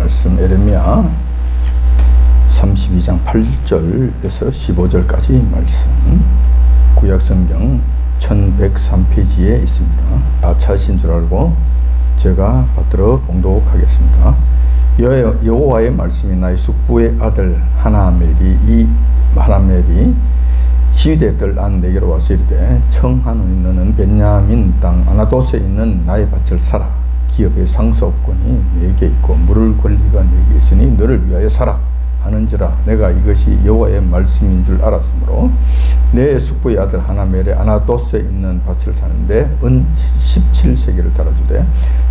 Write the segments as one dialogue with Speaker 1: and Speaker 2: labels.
Speaker 1: 말씀 에레미야 32장 8절에서 15절까지 말씀, 구약성경 1103페이지에 있습니다. 찾으신 줄 알고 제가 받들어 봉독하겠습니다. 여호와의 말씀이 나의 숙부의 아들 하나멜이 시위대 뜰 안 내게로 와서 이르되, 청하노니 너는 베냐민 땅 아나돗에 있는 나의 밭을 사라. 기업의 상속권이 내게 있고 물을 권리가 내게 있으니 너를 위하여 사라 하는지라. 내가 이것이 여호와의 말씀인 줄 알았으므로 내 숙부의 아들 하나멜의 아나돗에 있는 밭을 사는데 은 17세겔을 달아주되,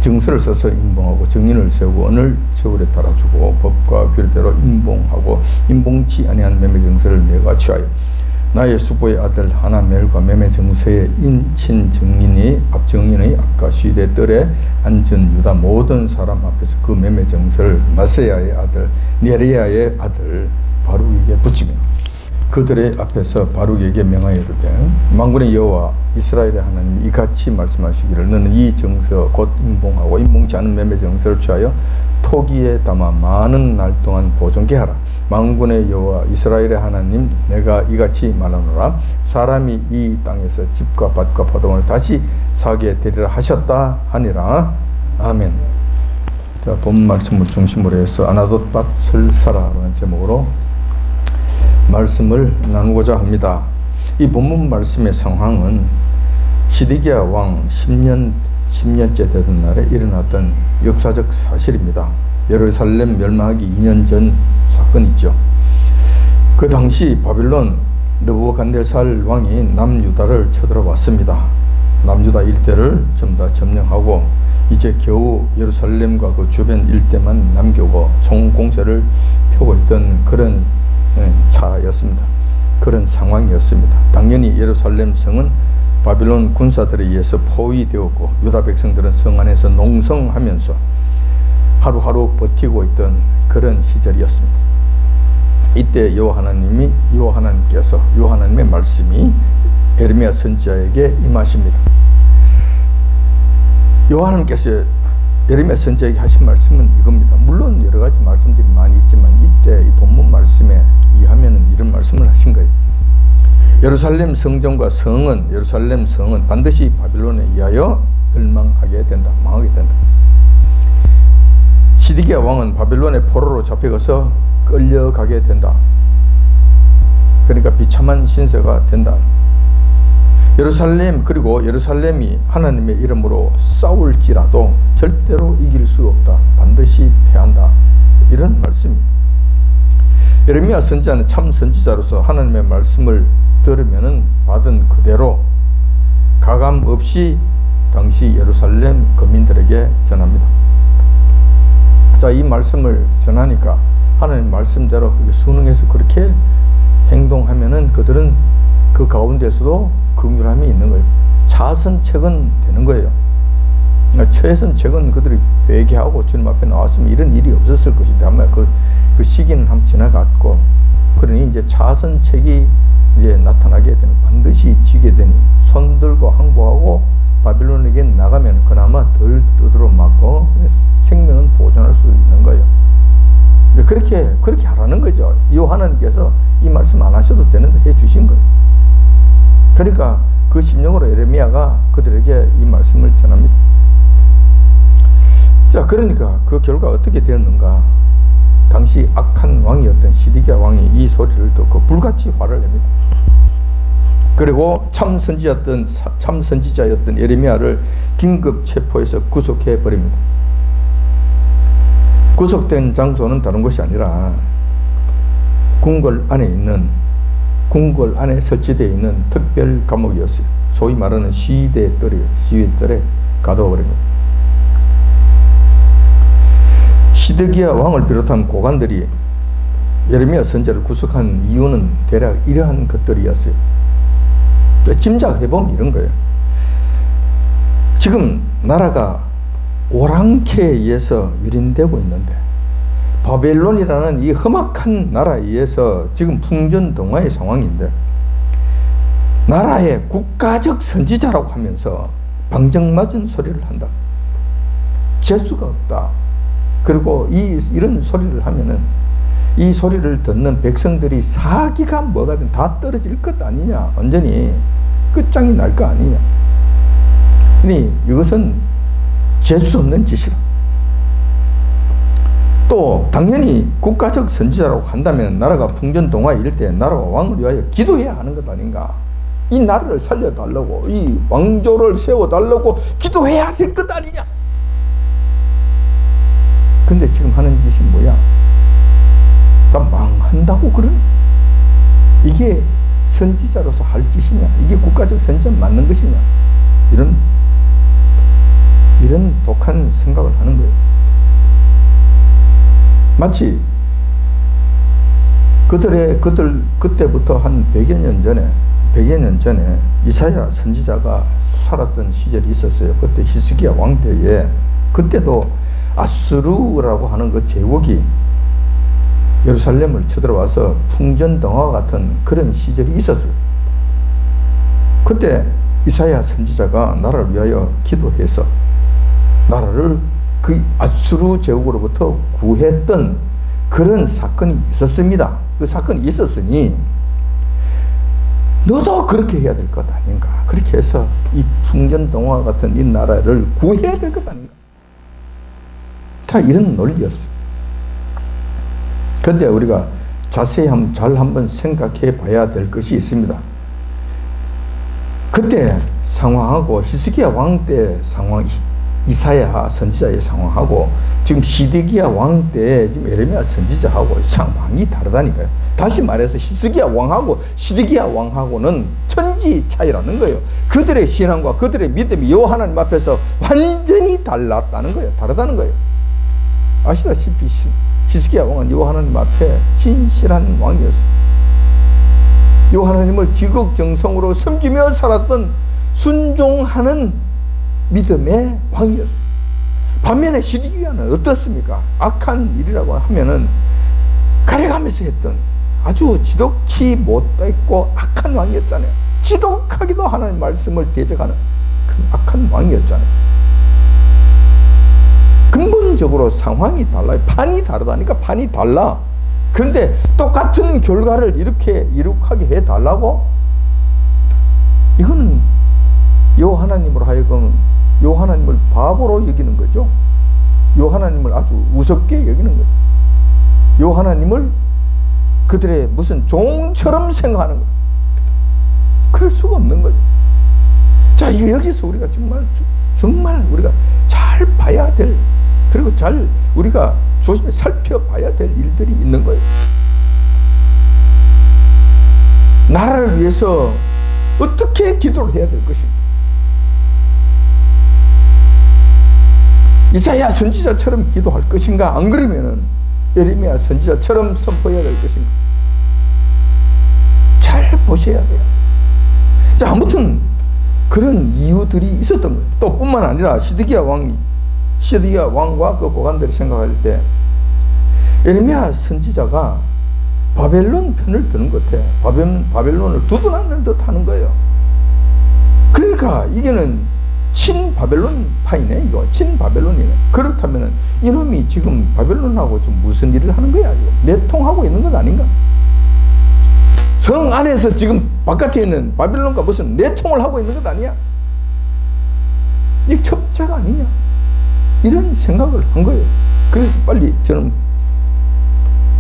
Speaker 1: 증서를 써서 임봉하고 증인을 세우고 언을 저울에 달아주고 법과 규례대로 임봉하고 임봉치 아니한 매매 증서를 내가 취하여 나의 숙부의 아들 하나멜과 매매 증서의 인친 증인의 앞가 시대 뜰에 앉은 유다 모든 사람 앞에서 그 매매 증서를 마세야의 아들 네리야의 아들 바룩에게 붙이며 그들의 앞에서 바룩에게 명하여 이르되, 만군의 여호와 이스라엘의 하나님이 이같이 말씀하시기를, 너는 이 증서 곧 임봉하고 임봉치 않은 매매 증서를 취하여 토기에 담아 많은 날 동안 보존케 하라. 만군의 여호와 이스라엘의 하나님 내가 이같이 말하노라. 사람이 이 땅에서 집과 밭과 포도원을 다시 사게 되리라 하셨다 하니라. 아멘. 자, 본 말씀을 중심으로 해서 아나돗 밭을 사라라는 제목으로 말씀을 나누고자 합니다. 이 본문 말씀의 상황은 시드기야 왕 10년째 되던 날에 일어났던 역사적 사실입니다. 예루살렘 멸망하기 2년 전 사건이죠. 그 당시 바빌론 느부갓네살 왕이 남유다를 쳐들어왔습니다. 남유다 일대를 전부 다 점령하고 이제 겨우 예루살렘과 그 주변 일대만 남겨고 총공세를 펴고 있던 그런 차였습니다. 그런 상황이었습니다. 당연히 예루살렘 성은 바빌론 군사들에 의해서 포위되었고 유다 백성들은 성 안에서 농성하면서 하루하루 버티고 있던 그런 시절이었습니다. 이때 여호와하나님께서 여호와하나님의 말씀이 에레미야 선지자에게 임하십니다. 여호와하나님께서 에레미야 선지자에게 하신 말씀은 이겁니다. 물론 여러 가지 말씀들이 많이 있지만 이때 이 본문 말씀에 의하면 이런 말씀을 하신 거예요. 예루살렘 성전 반드시 바빌론에 의하여 멸망하게 된다, 망하게 된다. 시드기야 왕은 바빌론의 포로로 잡혀가서 끌려가게 된다. 그러니까 비참한 신세가 된다. 그리고 예루살렘이 하나님의 이름으로 싸울지라도 절대로 이길 수 없다. 반드시 패한다. 이런 말씀입니다. 에레미야 선지자는 참 선지자로서 하나님의 말씀을 들으면은 받은 그대로 가감 없이 당시 예루살렘 거민들에게 전합니다. 자, 이 말씀을 전하니까 하나님 말씀대로 순응해서 그렇게 행동하면은 그들은 그 가운데서도 긍휼함이 있는 거예요. 차선책은 되는 거예요. 그러니까 최선책은 그들이 회개하고 주님 앞에 나왔으면 이런 일이 없었을 것인데 아마 그 시기는 한번 지나갔고, 그러니 이제 차선책이 이제 나타나게 되면 반드시 지게 되니 손들고 항복하고 바빌론에게 나가면 그나마 덜 두드러 맞고 생명은 보존할 수 있는 거예요. 그렇게 하라는 거죠. 이 하나님께서 이 말씀 안 하셔도 되는데 해 주신 거예요. 그러니까 그 심령으로 에레미야가 그들에게 이 말씀을 전합니다. 자, 그러니까 그 결과 어떻게 되었는가? 당시 악한 왕이었던 시드기야 왕이 이 소리를 듣고 불같이 화를 냅니다. 그리고 참 선지자였던 에레미야를 긴급 체포해서 구속해 버립니다. 구속된 장소는 다른 것이 아니라 궁궐 안에 설치되어 있는 특별 감옥이었어요. 소위 말하는 시위대들에 가둬 버립니다. 시드기야 왕을 비롯한 고관들이 예레미야 선지자를 구속한 이유는 대략 이러한 것들이었어요. 짐작해보면 이런 거예요. 지금 나라가 오랑캐에 의해서 유린되고 있는데 바벨론이라는 이 험악한 나라에 의해서 지금 풍전등화의 상황인데 나라의 국가적 선지자라고 하면서 방정맞은 소리를 한다. 재수가 없다. 그리고 이런 소리를 하면은 이 소리를 듣는 백성들이 사기가 뭐가든 다 떨어질 것 아니냐, 완전히 끝장이 날 거 아니냐. 그러니 이것은 재수 없는 짓이다. 또 당연히 국가적 선지자라고 한다면 나라가 풍전동화일 때 나라와 왕을 위하여 기도해야 하는 것 아닌가. 이 나라를 살려달라고, 이 왕조를 세워달라고 기도해야 될 것 아니냐. 근데 지금 하는 짓이 뭐야? 다 망한다고 그러네. 이게 선지자로서 할 짓이냐? 이게 국가적 선지자 맞는 것이냐? 이런 독한 생각을 하는 거예요. 마치 그때부터 한 100여 년 전에 이사야 선지자가 살았던 시절이 있었어요. 그때 히스기야 왕 때에, 그때도 아수르라고 하는 그 제국이 예루살렘을 쳐들어와서 풍전등화 같은 그런 시절이 있었어요. 그때 이사야 선지자가 나라를 위하여 기도해서 나라를 그 아수르 제국으로부터 구했던 그런 사건이 있었습니다. 그 사건이 있었으니 너도 그렇게 해야 될 것 아닌가. 그렇게 해서 이 풍전등화 같은 이 나라를 구해야 될 것 아닌가. 다 이런 논리였어요. 그런데 우리가 자세히 잘 한번 생각해 봐야 될 것이 있습니다. 그때 상황하고 히스기야 왕 때 상황, 이사야 선지자의 상황하고 지금 시드기야 왕 때 지금 예레미야 선지자하고 상황이 다르다니까요. 다시 말해서 히스기야 왕하고 시드기야 왕하고는 천지 차이라는 거예요. 그들의 신앙과 그들의 믿음이 여호와 하나님 앞에서 완전히 달랐다는 거예요. 다르다는 거예요. 아시다시피 히스기야 왕은 여호와 하나님 앞에 신실한 왕이었어요. 여호와 하나님을 지극정성으로 섬기며 살았던 순종하는 믿음의 왕이었어요. 반면에 시드기야는 어떻습니까? 악한 일이라고 하면은 가려가면서 했던 아주 지독히 못됐고 악한 왕이었잖아요. 지독하기도 하나님 말씀을 대적하는 그 악한 왕이었잖아요. 근본적으로 상황이 달라요. 판이 다르다니까. 판이 달라. 그런데 똑같은 결과를 이렇게 이룩하게 해달라고? 이거는 여호와 하나님으로 하여금 여호와 하나님을 바보로 여기는 거죠. 여호와 하나님을 아주 우습게 여기는 거죠. 여호와 하나님을 그들의 무슨 종처럼 생각하는 거죠. 그럴 수가 없는 거죠. 자, 이게 여기서 우리가 정말 우리가 잘 봐야 될, 그리고 잘 우리가 조심히 살펴봐야 될 일들이 있는 거예요. 나라를 위해서 어떻게 기도를 해야 될 것인가. 이사야 선지자처럼 기도할 것인가, 안 그러면은 예레미야 선지자처럼 선포해야 될 것인가. 잘 보셔야 돼요. 자, 아무튼 그런 이유들이 있었던 거예요. 또 뿐만 아니라 시드기야 왕과 그 고관들이 생각할 때 예레미야 선지자가 바벨론 편을 드는 것 같아. 바벨론을 두둔하는 듯 하는 거예요. 그러니까 이게는 친바벨론 파이네. 이거 친바벨론이네. 그렇다면 이놈이 지금 바벨론하고 좀 무슨 일을 하는 거야? 이거 내통하고 있는 것 아닌가? 성 안에서 지금 바깥에 있는 바벨론과 무슨 내통을 하고 있는 것 아니야? 이게 첩자가 아니냐? 이런 생각을 한 거예요. 그래서 빨리 저는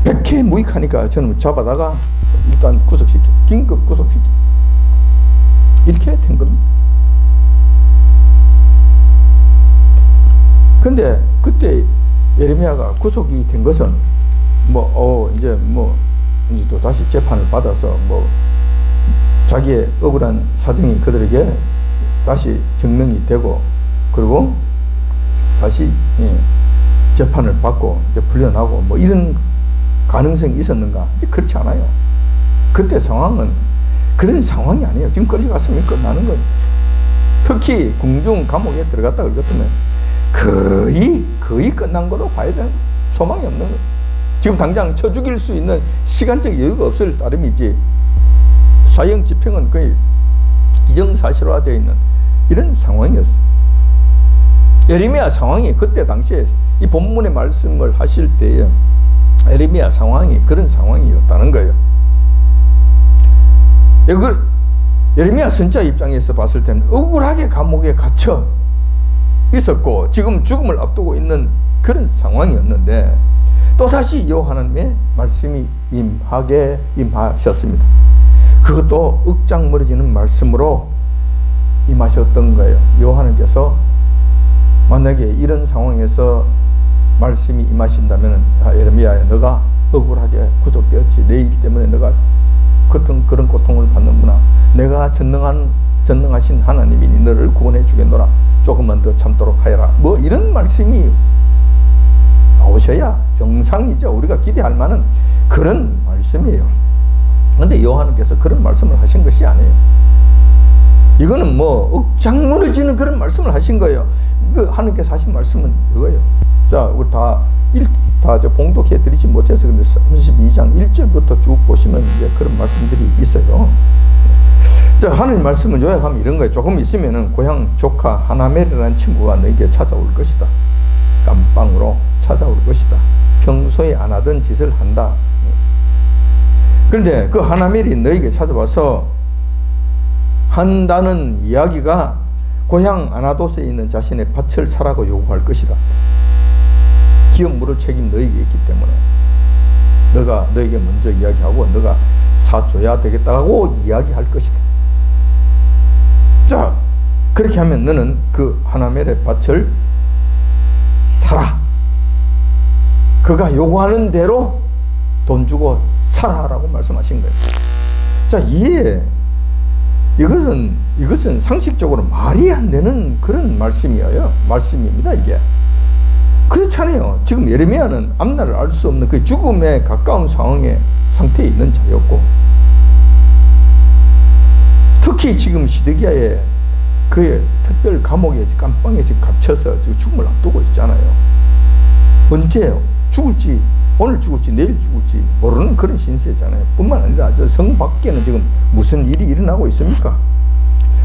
Speaker 1: 백해무익하니까 저는 잡아다가 일단 긴급 구속시켜. 이렇게 된 겁니다. 근데 그때 예레미야가 구속이 된 것은 이제 또 다시 재판을 받아서 자기의 억울한 사정이 그들에게 다시 증명이 되고, 그리고 다시 재판을 받고 이제 풀려나고 이런 가능성이 있었는가? 이제 그렇지 않아요. 그때 상황은 그런 상황이 아니에요. 지금 끌려갔으면 끝나는 거예요. 특히 궁중 감옥에 들어갔다 그러면 거의 끝난 거로 봐야 되는, 소망이 없는 거예요. 지금 당장 쳐 죽일 수 있는 시간적 여유가 없을 따름이지, 사형 집행은 거의 기정사실화되어 있는 이런 상황이었어요. 예레미야 상황이 그때 당시에 이 본문의 말씀을 하실 때에 예레미야 상황이 그런 상황이었다는 거예요. 이걸 예레미야 선지자 입장에서 봤을 때는 억울하게 감옥에 갇혀 있었고 지금 죽음을 앞두고 있는 그런 상황이었는데 또다시 여호와 하나님의 말씀이 임하셨습니다. 그것도 억장머리지는 말씀으로 임하셨던 거예요. 여호와 하나님께서 만약에 이런 상황에서 말씀이 임하신다면 예레미야야 너가 억울하게 구속되었지. 내 일 때문에 너가 그런 고통을 받는구나. 내가 전능하신 하나님이니 너를 구원해 주겠노라. 조금만 더 참도록 하여라. 뭐 이런 말씀이 나오셔야 정상이죠. 우리가 기대할 만한 그런 말씀이에요. 그런데 여호와께서 그런 말씀을 하신 것이 아니에요. 이거는 뭐 억장 무너지는 그런 말씀을 하신 거예요. 하나님께서 하신 말씀은 이거예요. 자, 우리 다 봉독해 드리지 못해서 근데 32장 1절부터 쭉 보시면 이제 그런 말씀들이 있어요. 자, 하나님 말씀을 요약하면 이런 거예요. 조금 있으면은 고향 조카 하나멜이라는 친구가 너에게 찾아올 것이다. 깜빵으로 찾아올 것이다. 평소에 안 하던 짓을 한다. 그런데 그 하나멜이 너에게 찾아와서 한다는 이야기가 고향 아나돗에 있는 자신의 밭을 사라고 요구할 것이다. 기업 물을 책임 너에게 있기 때문에 너가 너에게 먼저 이야기하고 너가 사줘야 되겠다고 이야기할 것이다. 자, 그렇게 하면 너는 그 하나멜의 밭을 사라. 그가 요구하는 대로 돈 주고 사라라고 말씀하신 거예요. 자, 이것은 상식적으로 말이 안 되는 그런 말씀입니다, 이게. 그렇잖아요. 지금 예레미야는 앞날을 알 수 없는 그 죽음에 가까운 상태에 있는 자였고, 특히 지금 시드기야의 그의 특별 감옥에 깜빵에 갇혀서 지금 죽음을 앞두고 있잖아요. 언제 죽을지, 오늘 죽을지 내일 죽을지 모르는 그런 신세잖아요. 뿐만 아니라 저 성 밖에는 지금 무슨 일이 일어나고 있습니까?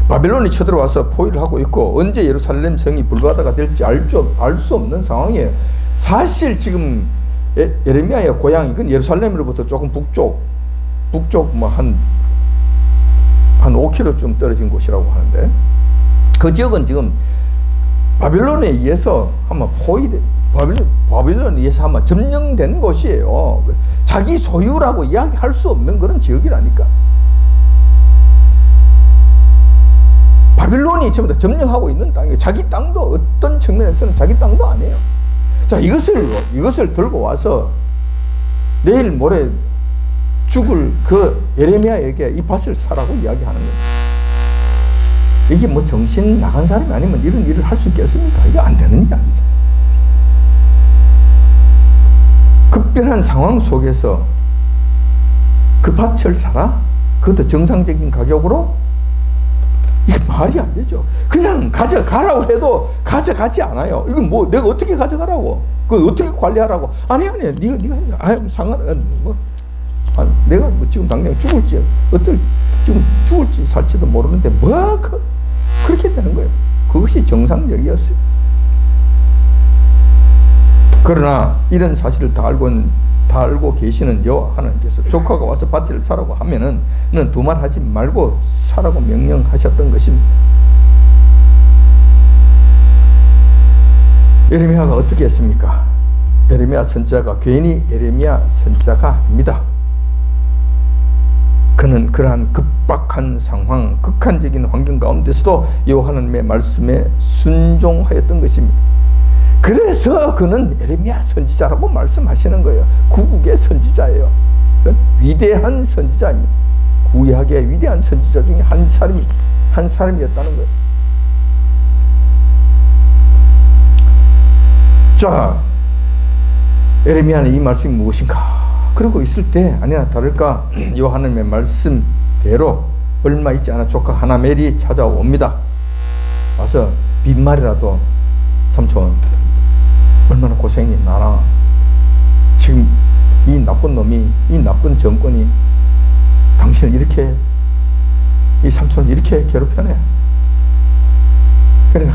Speaker 1: 바벨론이 쳐들어와서 포위를 하고 있고 언제 예루살렘 성이 불바다가 될지 알 수 없는 상황이에요. 사실 지금 예레미야의 고향이 예루살렘으로부터 조금 북쪽 뭐 한 5km쯤 떨어진 곳이라고 하는데 그 지역은 지금 바벨론에 의해서 아마 바벨론에 의해서 아마 점령된 곳이에요. 자기 소유라고 이야기할 수 없는 그런 지역이라니까. 바벨론이 전부 다 점령하고 있는 땅이에요. 자기 땅도 어떤 측면에서는 자기 땅도 아니에요. 자, 이것을 들고 와서 내일 모레 죽을 그 예레미야에게 이 밭을 사라고 이야기하는 거예요. 이게 뭐 정신 나간 사람이 아니면 이런 일을 할 수 있겠습니까? 이게 안 되는 이야기죠. 급변한 상황 속에서 그 밭을 사라? 그것도 정상적인 가격으로? 이게 말이 안 되죠. 그냥 가져가라고 해도 가져가지 않아요. 이건 뭐 내가 어떻게 가져가라고? 그걸 어떻게 관리하라고? 아니 네가 내가 뭐 지금 당장 죽을지 지금 죽을지 살지도 모르는데 그렇게 되는 거예요. 그것이 정상적이었어요. 그러나 이런 사실을 다 알고 계시는 여호와 하나님께서 조카가 와서 밭을 사라고 하면은 너는 두말하지 말고 사라고 명령하셨던 것입니다. 예레미야가 어떻게 했습니까? 예레미야 선지자가 괜히 예레미야 선지자가 아닙니다. 그는 그러한 급박한 상황, 극한적인 환경 가운데서도 여호와 하나님의 말씀에 순종하였던 것입니다. 그래서 그는 예레미야 선지자라고 말씀하시는 거예요. 구국의 선지자예요. 위대한 선지자입니다. 구약의 위대한 선지자 중에 한 사람이었다는 거예요. 자, 예레미야는 이 말씀이 무엇인가? 그러고 있을 때 아니나 다를까 여호와 하나님의 말씀대로 얼마 있지 않아 조카 하나멜이 찾아옵니다. 와서 빈말이라도 삼촌 얼마나 고생이 나나. 지금 이 나쁜 놈이, 이 나쁜 정권이 당신을 이렇게, 이 삼촌을 이렇게 괴롭혀내. 그래,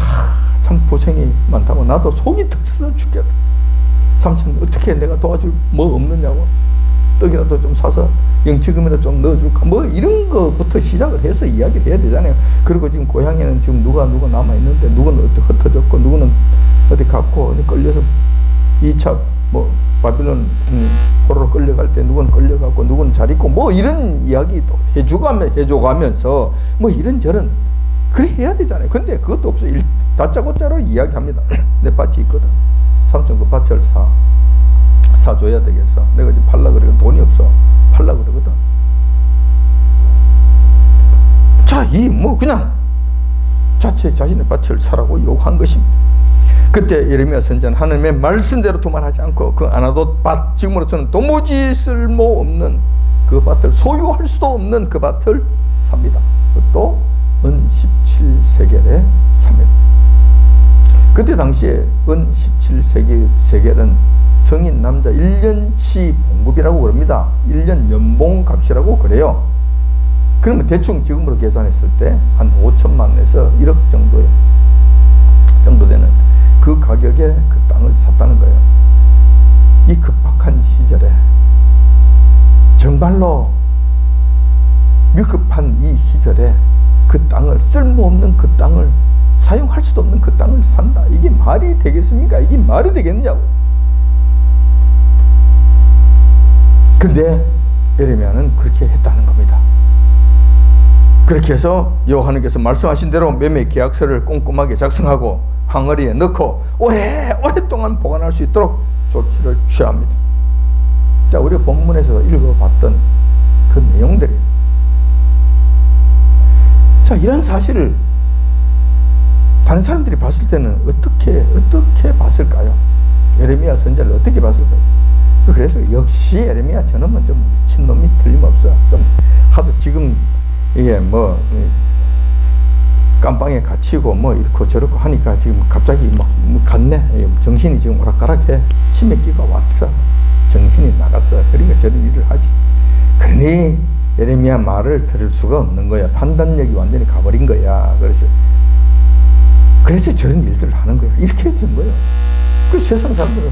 Speaker 1: 참 고생이 많다고. 나도 속이 터져서 죽겠다. 삼촌 어떻게 내가 도와줄 뭐 없느냐고. 떡이라도 좀 사서 영치금이라도 좀 넣어줄까. 뭐 이런 거부터 시작을 해서 이야기를 해야 되잖아요. 그리고 지금 고향에는 지금 누가 남아있는데, 누구는 어디 흩어졌고, 누구는 어디 갔고, 어디 끌려서 2차 뭐 바빌론 포로로 끌려갈 때 누구는 끌려갔고, 누구는 잘 있고, 뭐 이런 이야기도 해줘가면서 뭐 이런저런 그래 해야 되잖아요. 근데 그것도 없어. 다짜고짜로 이야기합니다. 내 밭이 있거든. 삼촌 그 밭을 사줘야 되겠어. 내가 지금 팔라 그러고 돈이 없어. 팔라 그러거든. 자, 이 뭐 그냥 자신의 밭을 사라고 요구한 것입니다. 그때 예레미야 선지자는 하나님의 말씀대로 도만하지 않고 그 아나돗 밭, 지금으로서는 도무지 쓸모없는 그 밭을, 소유할 수도 없는 그 밭을 삽니다. 그것도 은 17세겔에 삽니다. 그때 당시에 은 17세겔은 성인 남자 1년치 봉급이라고 그럽니다. 1년 연봉값이라고 그래요. 그러면 대충 지금으로 계산했을 때 한 5천만 원에서 1억 정도 되는 그 가격에 그 땅을 샀다는 거예요. 이 급박한 시절에, 정말로 위급한 이 시절에 그 땅을, 쓸모없는 그 땅을, 사용할 수도 없는 그 땅을 산다. 이게 말이 되겠습니까? 이게 말이 되겠냐고. 근데 예레미야는 그렇게 했다는 겁니다. 그렇게 해서 여호와께서 말씀하신 대로 매매 계약서를 꼼꼼하게 작성하고 항아리에 넣고 오랫동안 보관할 수 있도록 조치를 취합니다. 자, 우리가 본문에서 읽어봤던 그 내용들이에요. 자, 이런 사실을 다른 사람들이 봤을 때는 어떻게 봤을까요? 예레미야 선지자를 어떻게 봤을까요? 그래서 역시 예레미야 저놈은 좀 미친놈이 틀림없어. 좀 하도 지금 이게 뭐 깜빵에 갇히고 뭐 이렇고 저렇고 하니까 지금 갑자기 막 갔네. 정신이 지금 오락가락해. 치매기가 왔어. 정신이 나갔어. 그러니까 저런 일을 하지. 그러니 예레미야 말을 들을 수가 없는 거야. 판단력이 완전히 가버린 거야. 그래서 저런 일들을 하는 거야. 이렇게 된 거예요. 그 세상 사람들은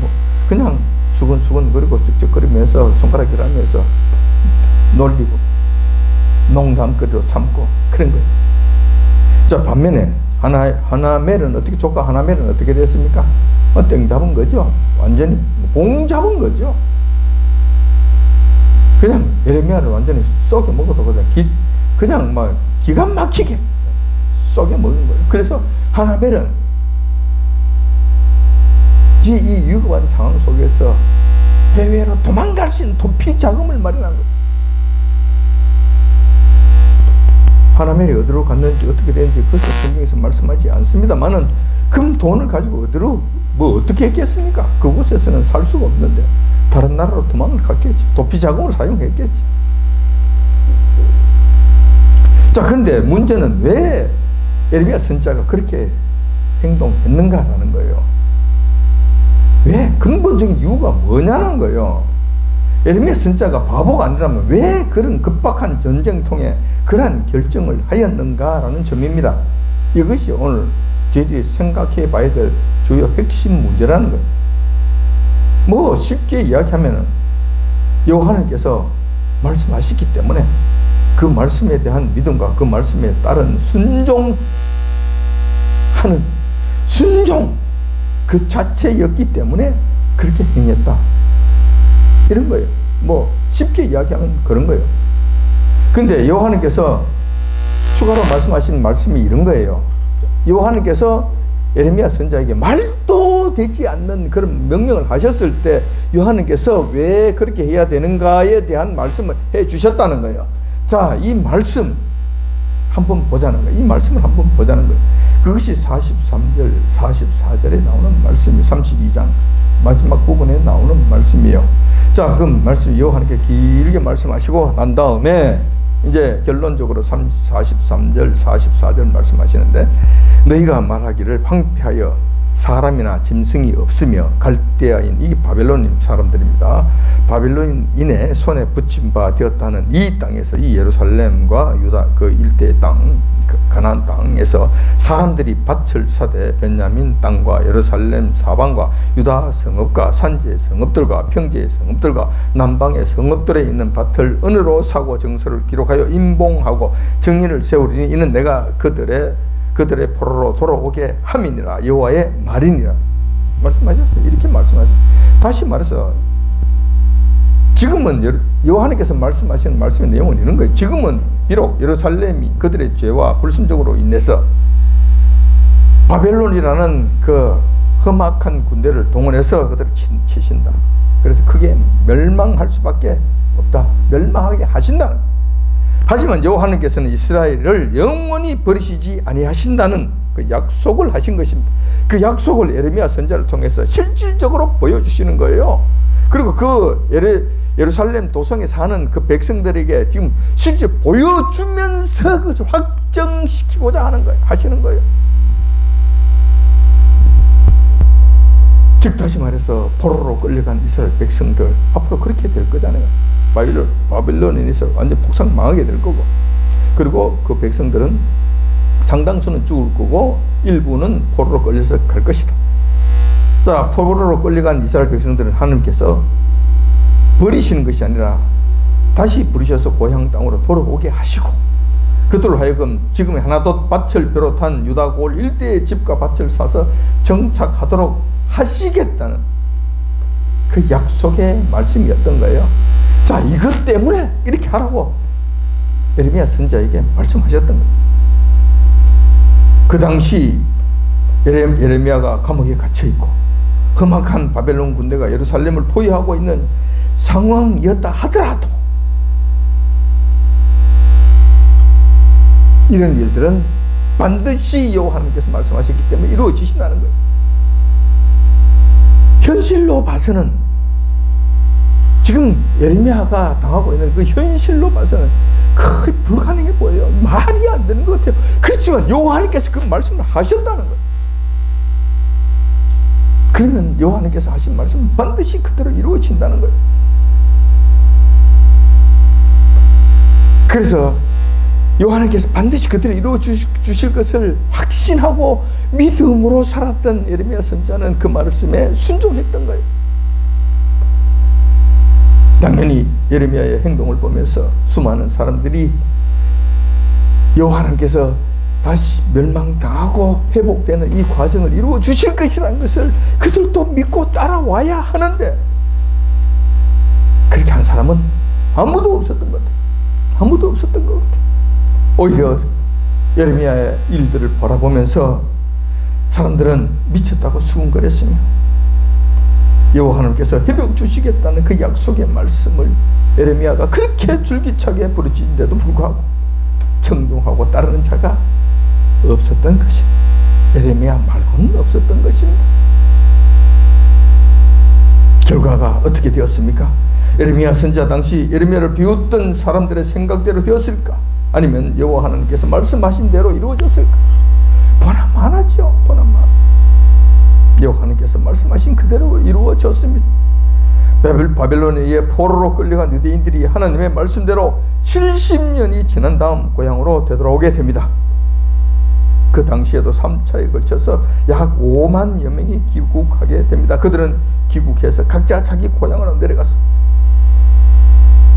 Speaker 1: 그냥 수근수근 그리고 쩍쩍거리면서 손가락질하면서 놀리고 농담거리로 삼고 그런 거예요. 자, 반면에 하나멜은 어떻게, 조카 하나멜은 어떻게 됐습니까? 땡 잡은 거죠. 완전히 봉 잡은 거죠. 그냥 예레미야를 완전히 썩여 먹어도 그냥 막 기가 막히게 썩여 먹은 거예요. 그래서 하나멜은 이 위급한 상황 속에서 해외로 도망갈 수 있는 도피 자금을 마련한 거예요. 하나멜이 어디로 갔는지 어떻게 되는지 그것은 성경에서 말씀하지 않습니다만은 그럼 돈을 가지고 어디로 뭐 어떻게 했겠습니까? 그곳에서는 살 수가 없는데 다른 나라로 도망을 갔겠지. 도피 자금을 사용했겠지. 자, 그런데 문제는 왜 예레미야 선지자가 그렇게 행동했는가라는 거예요. 왜? 근본적인 이유가 뭐냐는 거예요. 예레미야 선지자가 바보가 아니라면 왜 그런 급박한 전쟁통에 그러한 결정을 하였는가라는 점입니다. 이것이 오늘 저희들이 생각해 봐야 될 주요 핵심 문제라는 거예요. 뭐 쉽게 이야기하면 여호와께서 말씀하셨기 때문에 그 말씀에 대한 믿음과 그 말씀에 따른 순종 그 자체였기 때문에 그렇게 행했다. 이런 거예요. 뭐 쉽게 이야기하면 그런 거예요. 근데 여호와께서 추가로 말씀하신 말씀이 이런 거예요. 여호와께서 예레미야 선지자에게 말도 되지 않는 그런 명령을 하셨을 때 여호와께서 왜 그렇게 해야 되는가에 대한 말씀을 해 주셨다는 거예요. 자, 이 말씀 한번 보자는 거예요. 이 말씀을 한번 보자는 거예요. 그것이 43절, 44절에 나오는 말씀이 32장 마지막 부분에 나오는 말씀이에요. 자, 그 말씀 여호와께 길게 말씀하시고 난 다음에 이제 결론적으로 43절, 44절 말씀하시는데 너희가 말하기를 황폐하여 사람이나 짐승이 없으며 갈대아인, 이 바벨론 사람들입니다. 바벨론인의 손에 붙임 바 되었다는 이 땅에서, 이 예루살렘과 유다 그 일대의 땅, 가나안 땅에서 사람들이 밭을 사되 베냐민 땅과 예루살렘 사방과 유다 성읍과 산지의 성읍들과 평지의 성읍들과 남방의 성읍들에 있는 밭을 은으로 사고 정서를 기록하여 임봉하고 정의를 세우리니 이는 내가 그들의 포로로 돌아오게 함이니라. 여호와의 말이니라. 말씀하셨어요. 이렇게 말씀하셨어요. 다시 말해서 지금은 요한께서 말씀하시는 말씀의 내용은 이런 거예요. 지금은 비록 예루살렘이 그들의 죄와 불순종으로 인해서 바벨론이라는 그 험악한 군대를 동원해서 그들을 치신다. 그래서 크게 멸망할 수밖에 없다. 멸망하게 하신다는. 하지만 여호와께서는 이스라엘을 영원히 버리시지 아니하신다는 그 약속을 하신 것입니다. 그 약속을 예레미야 선지자를 통해서 실질적으로 보여주시는 거예요. 그리고 그 예루살렘 도성에 사는 그 백성들에게 지금 실제 보여주면서 그것을 확정시키고자 하시는 거예요. 즉 다시 말해서 포로로 끌려간 이스라엘 백성들 앞으로 그렇게 될 거잖아요. 바벨론에서 완전 폭삭 망하게 될 거고, 그리고 그 백성들은 상당수는 죽을 거고 일부는 포로로 끌려서 갈 것이다. 자, 포로로 끌려간 이스라엘 백성들은 하나님께서 버리시는 것이 아니라 다시 부르셔서 고향 땅으로 돌아오게 하시고, 그들로 하여금 지금의 하나도 밭을 비롯한 유다 고을 일대의 집과 밭을 사서 정착하도록 하시겠다는 그 약속의 말씀이었던 거예요. 자, 이것 때문에 이렇게 하라고 예레미야 선지자에게 말씀하셨던 거예요. 그 당시 예레미야가 감옥에 갇혀있고 험악한 바벨론 군대가 예루살렘을 포위하고 있는 상황이었다 하더라도 이런 일들은 반드시 여호와께서 말씀하셨기 때문에 이루어지신다는 거예요. 현실로 봐서는 지금 예레미야가 당하고 있는 그 현실로 봐서는 거의 불가능해 보여요. 말이 안 되는 것 같아요. 그렇지만 여호와께서 그 말씀을 하셨다는 거예요. 그러면 여호와께서 하신 말씀은 반드시 그대로 이루어진다는 거예요. 그래서 여호와께서 반드시 그대로 이루어 주실 것을 확신하고 믿음으로 살았던 예레미야 선지자는 그 말씀에 순종했던 거예요. 당연히 예레미야의 행동을 보면서 수많은 사람들이 여호와께서 다시 멸망당하고 회복되는 이 과정을 이루어 주실 것이라는 것을 그들도 믿고 따라와야 하는데, 그렇게 한 사람은 아무도 없었던 것 같아요. 아무도 없었던 것 같아요. 오히려 예레미야의 일들을 바라보면서 사람들은 미쳤다고 수군거렸으며 여호와 하나님께서 회복 주시겠다는 그 약속의 말씀을 예레미야가 그렇게 줄기차게 부르짖는데도 불구하고 청종하고 따르는 자가 없었던 것입니다. 예레미야 말고는 없었던 것입니다. 결과가 어떻게 되었습니까? 예레미야 선지자 당시 예레미야를 비웃던 사람들의 생각대로 되었을까? 아니면 여호와 하나님께서 말씀하신 대로 이루어졌을까? 보나마나죠. 보나마나. 여호와 하나님께서 말씀하신 그대로 이루어졌습니다. 바벨론에 의해 포로로 끌려간 유대인들이 하나님의 말씀대로 70년이 지난 다음 고향으로 되돌아오게 됩니다. 그 당시에도 3차에 걸쳐서 약 5만여 명이 귀국하게 됩니다. 그들은 귀국해서 각자 자기 고향으로 내려갔습니다.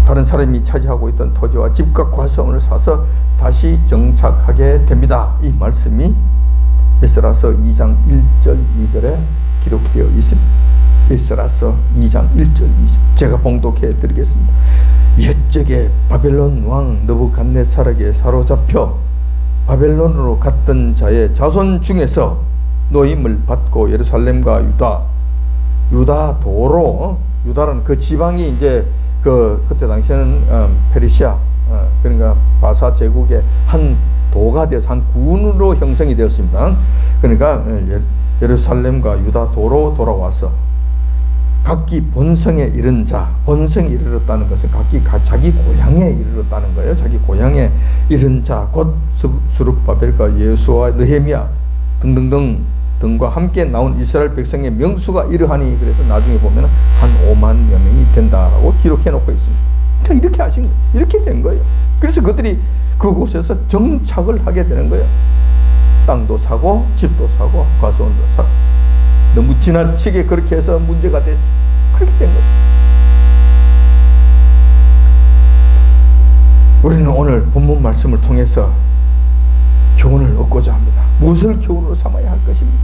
Speaker 1: 다른 사람이 차지하고 있던 토지와 집과 과수원을 사서 다시 정착하게 됩니다. 이 말씀이 에스라서 2장 1절 2절에 기록되어 있습니다. 에스라서 2장 1절 2절 제가 봉독해 드리겠습니다. 옛적에 바벨론 왕 느부갓네살에게 사로잡혀 바벨론으로 갔던 자의 자손 중에서 노임을 받고 예루살렘과 유다 도로, 유다는 그 지방이 이제 그때 당시에는 페르시아, 그러니까 바사 제국의 한 도가 되어서 한 군으로 형성이 되었습니다. 그러니까 예루살렘과 유다 도로 돌아와서 각기 본성에 이른 자, 본성에 이르렀다는 것은 각기 자기 고향에 이르렀다는 거예요. 자기 고향에 이른 자, 곧 스룹바벨과 예수와 느헤미야 등과 함께 나온 이스라엘 백성의 명수가 이러하니, 그래서 나중에 보면 한 5만여 명이 된다라고 기록해 놓고 있습니다. 이렇게 하신 거예요. 이렇게 된 거예요. 그래서 그들이 그곳에서 정착을 하게 되는 거예요. 땅도 사고 집도 사고 과수원도 사고. 너무 지나치게 그렇게 해서 문제가 됐지. 그렇게 된 거예요. 우리는 오늘 본문 말씀을 통해서 교훈을 얻고자 합니다. 무엇을 교훈으로 삼아야 할 것입니까?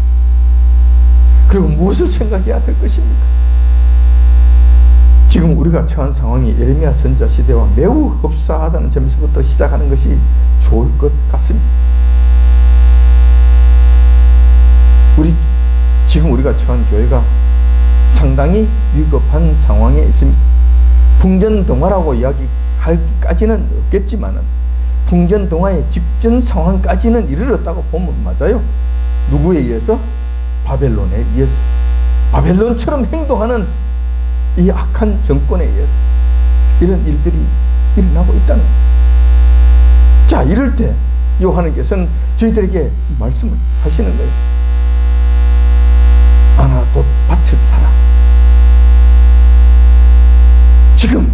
Speaker 1: 그리고 무엇을 생각해야 될 것입니까? 지금 우리가 처한 상황이 예레미야 선지자 시대와 매우 흡사하다는 점에서부터 시작하는 것이 좋을 것 같습니다. 지금 우리가 처한 교회가 상당히 위급한 상황에 있습니다. 풍전등화라고 이야기할까지는 없겠지만 풍전등화의 직전 상황까지는 이르렀다고 보면 맞아요. 누구에 의해서? 바벨론에 의해서. 바벨론처럼 행동하는 이 악한 정권에 의해서 이런 일들이 일어나고 있다는 거예요. 자, 이럴 때 요한께서는 저희들에게 말씀을 하시는 거예요. 아나돗 밭을 사라. 지금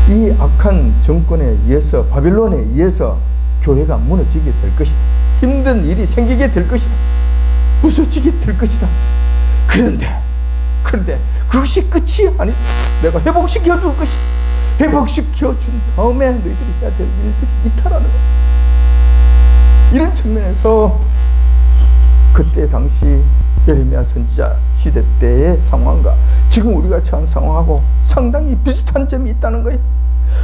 Speaker 1: 이 악한 정권에 의해서, 바벨론에 의해서 교회가 무너지게 될 것이다. 힘든 일이 생기게 될 것이다. 부서지게 될 것이다. 그런데 그것이 끝이 아니다. 내가 회복시켜 줄 것이다. 회복시켜 준 다음에 너희들이 해야 될 일들이 있다라는 거야. 이런 측면에서 그때 당시 예레미야 선지자 시대 때의 상황과 지금 우리가 처한 상황하고 상당히 비슷한 점이 있다는 거예요.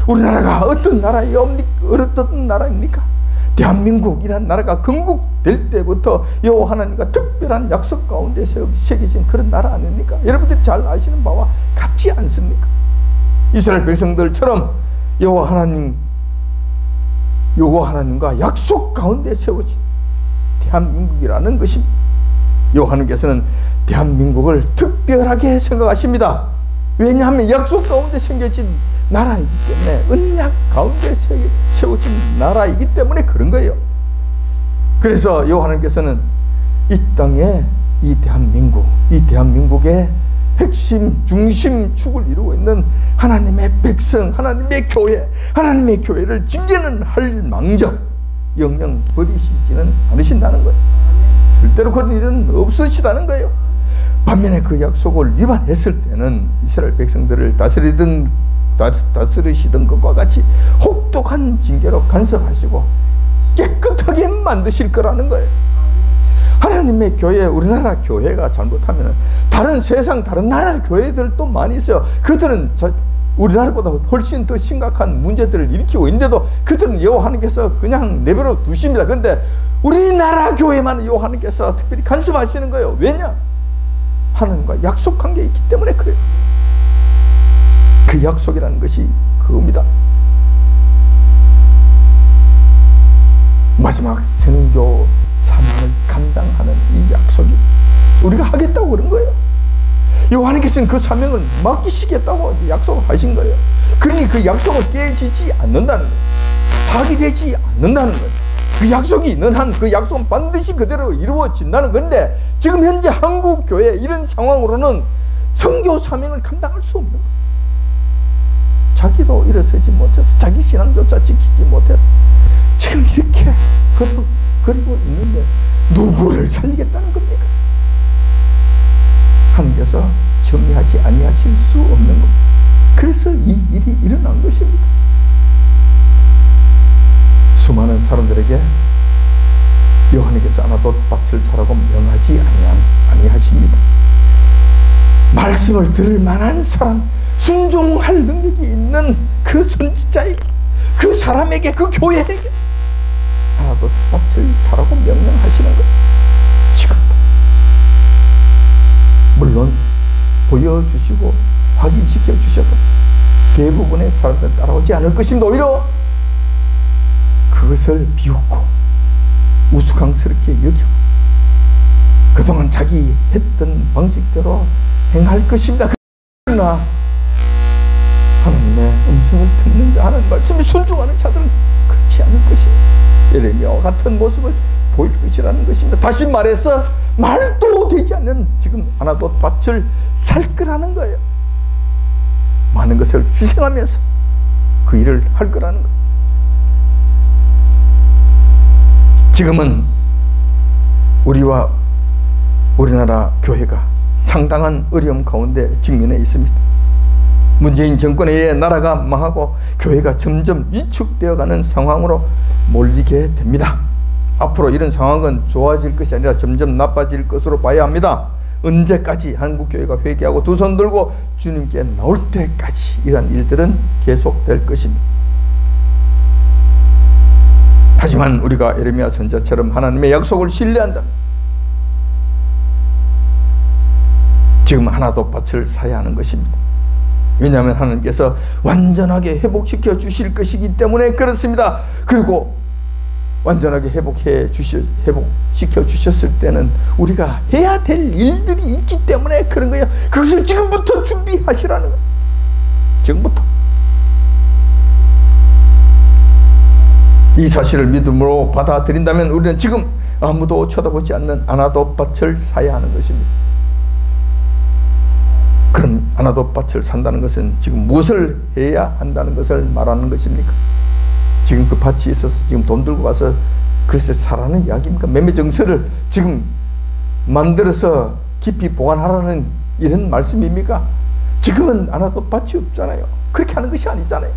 Speaker 1: 우리나라가 어떤 나라입니까? 대한민국이라는 나라가 건국될 때부터 여호와 하나님과 특별한 약속 가운데 새겨진 그런 나라 아닙니까? 여러분들이 잘 아시는 바와 같지 않습니까? 이스라엘 백성들처럼 여호와 하나님과 약속 가운데 세워진 대한민국이라는 것입니다. 요한께서는 대한민국을 특별하게 생각하십니다. 왜냐하면 약속 가운데 생겨진 나라이기 때문에, 언약 가운데 세워진 나라이기 때문에 그런 거예요. 그래서 요한께서는 이 땅에 이 대한민국의 핵심, 중심, 축을 이루고 있는 하나님의 백성, 하나님의 교회를 징계는 할 망정 영영 버리시지는 않으신다는 거예요. 절대로 그런 일은 없으시다는 거예요. 반면에 그 약속을 위반했을 때는 이스라엘 백성들을 다스리시던 것과 같이 혹독한 징계로 간섭하시고 깨끗하게 만드실 거라는 거예요. 하나님의 교회, 우리나라 교회가 잘못하면 다른 나라 교회들도 많이 있어요. 그들은 우리나라보다 훨씬 더 심각한 문제들을 일으키고 있는데도 그들은 여호와 하나님께서 그냥 내버려 두십니다. 그런데 우리나라 교회만 여호와 하나님께서 특별히 간섭하시는 거예요. 왜냐? 하나님과 약속한 게 있기 때문에 그래요. 그 약속이라는 것이 그겁니다. 마지막 선교 사명을 감당하는 이 약속이 우리가 하겠다고 그런 거예요. 요한께서는 그 사명을 맡기시겠다고 약속하신 거예요. 그러니 그 약속을 깨지지 않는다는 거예요. 파기되지 않는다는 거예요. 그 약속이 있는 한 그 약속은 반드시 그대로 이루어진다는 건데, 지금 현재 한국 교회 이런 상황으로는 선교 사명을 감당할 수 없는 거예요. 자기도 일어서지 못해서, 자기 신앙조차 지키지 못해서 지금 이렇게 그리고 있는데 누구를 살리겠다는 겁니까? 하나님께서 정리하지 아니하실 수 없는 겁니다. 그래서 이 일이 일어난 것입니다. 수많은 사람들에게 여호와께서 아나돗 밭을 사라고 명하지 아니하십니다. 말씀을 들을 만한 사람, 순종할 능력이 있는 그 선지자에게, 그 사람에게, 그 교회에게 아나돗 밭을 사라고 명령하시는 거예요. 지금도 물론 보여주시고 확인시켜 주셔도 대부분의 사람들은 따라오지 않을 것입니다. 오히려 그것을 비웃고 우스꽝스럽게 여기고 그동안 자기 했던 방식대로 행할 것입니다. 그러나 하나님의 음성을 듣는 자, 하나님 말씀에 순종하는 자들은 그렇지 않을 것입니다. 예레미야와 같은 모습을 보일 것이라는 것입니다. 다시 말해서 말도 되지 않는 지금 아나돗 밭을 살 거라는 거예요. 많은 것을 희생하면서 그 일을 할 거라는 것. 지금은 우리와 우리나라 교회가 상당한 어려움 가운데 직면해 있습니다. 문재인 정권에 의해 나라가 망하고 교회가 점점 위축되어가는 상황으로 몰리게 됩니다. 앞으로 이런 상황은 좋아질 것이 아니라 점점 나빠질 것으로 봐야 합니다. 언제까지 한국교회가 회개하고 두 손 들고 주님께 나올 때까지 이러한 일들은 계속될 것입니다. 하지만 우리가 예레미야 선지자처럼 하나님의 약속을 신뢰한다. 지금 하나도 밭을 사야 하는 것입니다. 왜냐하면 하나님께서 완전하게 회복시켜 주실 것이기 때문에 그렇습니다. 그리고 완전하게 회복시켜 주셨을 때는 우리가 해야 될 일들이 있기 때문에 그런 거예요. 그것을 지금부터 준비하시라는 거예요. 지금부터. 이 사실을 믿음으로 받아들인다면 우리는 지금 아무도 쳐다보지 않는 아나돗밭을 사야 하는 것입니다. 그럼 아나돗밭을 산다는 것은 지금 무엇을 해야 한다는 것을 말하는 것입니까? 지금 그 밭이 있어서 지금 돈 들고 가서 그것을 사라는 이야기입니까? 매매 정서를 지금 만들어서 깊이 보관하라는 이런 말씀입니까? 지금은 아나돗밭이 없잖아요. 그렇게 하는 것이 아니잖아요.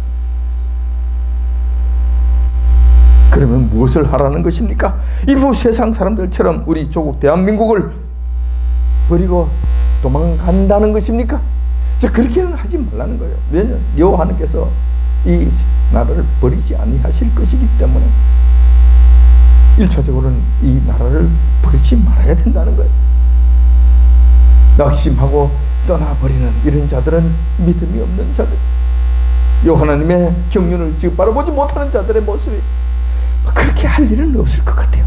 Speaker 1: 그러면 무엇을 하라는 것입니까? 일부 세상 사람들처럼 우리 조국 대한민국을 버리고 도망간다는 것입니까? 그렇게는 하지 말라는 거예요. 왜냐하면 여호와 하나님께서 이 나라를 버리지 아니하실 것이기 때문에 1차적으로는 이 나라를 버리지 말아야 된다는 거예요. 낙심하고 떠나버리는 이런 자들은 믿음이 없는 자들, 여호와 하나님의 경륜을 지금 바라보지 못하는 자들의 모습이 그렇게 할 일은 없을 것 같아요.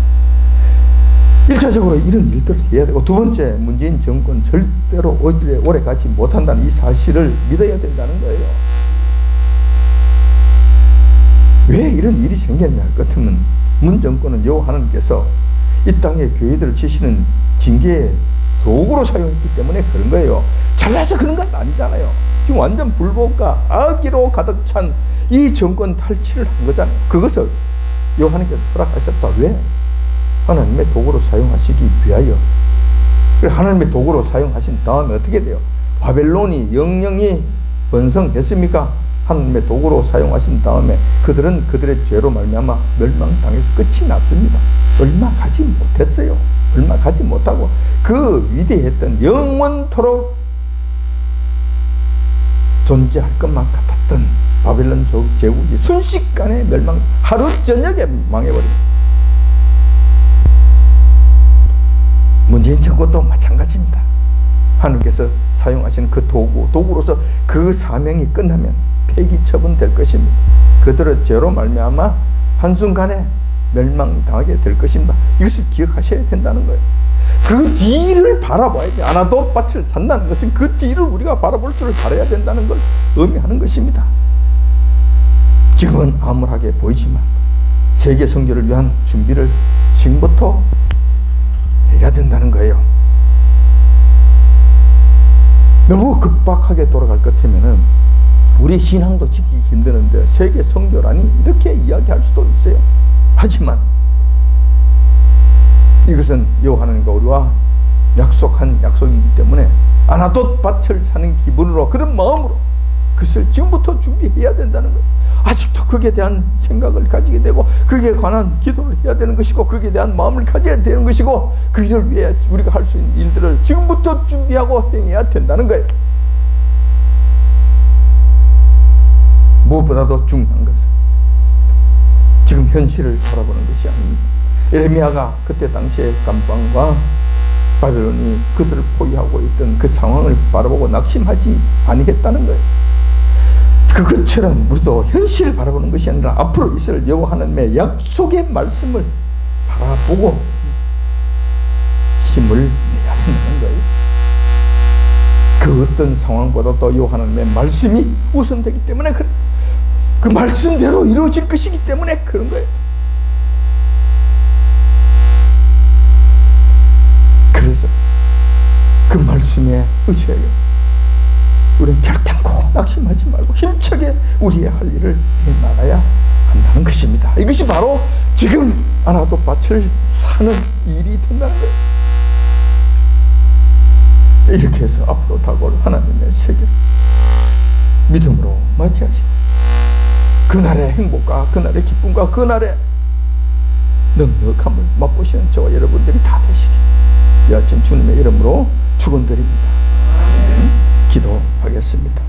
Speaker 1: 1차적으로 이런 일들을 해야 되고, 두 번째, 문재인 정권 절대로 오래 가지 못한다는 이 사실을 믿어야 된다는 거예요. 왜 이런 일이 생겼냐 할 것 같으면 문 정권은 여호와 하나님께서 이 땅에 교회들을 치시는 징계의 도구로 사용했기 때문에 그런 거예요. 잘나서 그런 건 아니잖아요. 지금 완전 불법과 악의로 가득 찬 이 정권 탈취를 한 거잖아요. 그것을 여호와 하나님께서 허락하셨다. 왜? 하나님의 도구로 사용하시기 위하여. 그래서 하나님의 도구로 사용하신 다음에 어떻게 돼요? 바벨론이 영영이 번성했습니까? 하나님의 도구로 사용하신 다음에 그들은 그들의 죄로 말미암아 멸망당해서 끝이 났습니다. 얼마 가지 못했어요. 얼마 가지 못하고 그 위대했던 영원토록 존재할 것만 같았던 바벨론 제국이 순식간에 멸망, 하루 저녁에 망해버립니다. 문재인 정권도 마찬가지입니다. 하나님께서 사용하신 그 도구로서 그 사명이 끝나면 폐기 처분될 것입니다. 그들의 죄로 말미암아 한순간에 멸망당하게 될 것입니다. 이것을 기억하셔야 된다는 거예요. 그 뒤를 바라봐야 돼. 아나돗밭을 산다는 것은 그 뒤를 우리가 바라볼 줄 알아야 된다는 걸 의미하는 것입니다. 지금은 암울하게 보이지만 세계 선교를 위한 준비를 지금부터 해야 된다는 거예요. 너무 급박하게 돌아갈 것 같으면은 우리 신앙도 지키기 힘드는데 세계 선교라니 이렇게 이야기할 수도 있어요. 하지만 이것은 여호와 하나님과 우리와 약속한 약속이기 때문에 아나돗밭을 사는 기분으로, 그런 마음으로 그것을 지금부터 준비해야 된다는 거예요. 아직도 거기에 대한 생각을 가지게 되고 거기에 관한 기도를 해야 되는 것이고 거기에 대한 마음을 가져야 되는 것이고 그 일을 위해 우리가 할 수 있는 일들을 지금부터 준비하고 행해야 된다는 거예요. 무엇보다도 중요한 것은 지금 현실을 바라보는 것이 아닙니다. 예레미야가 그때 당시에 감방과 바벨론이 그들을 포위하고 있던 그 상황을 바라보고 낙심하지 아니했다는 거예요. 그것처럼 우리도 현실을 바라보는 것이 아니라 앞으로 있을 여호와 하나님의 약속의 말씀을 바라보고 힘을 내야 된다는 거예요. 그 어떤 상황보다도 여호와 하나님의 말씀이 우선되기 때문에 그 말씀대로 이루어질 것이기 때문에 그런 거예요. 그래서 그 말씀에 의지하여 우리는 결단코 낙심하지 말고 힘차게 우리의 할 일을 해 나가야 한다는 것입니다. 이것이 바로 지금 아나돗밭을 사는 일이 된다는 거예요. 이렇게 해서 앞으로 다가올 하나님의 세계를 믿음으로 맞이하시고 그날의 행복과 그날의 기쁨과 그날의 넉넉함을 맛보시는 저와 여러분들이 다 되시길 이 아침 주님의 이름으로 축원드립니다. 기도하겠습니다.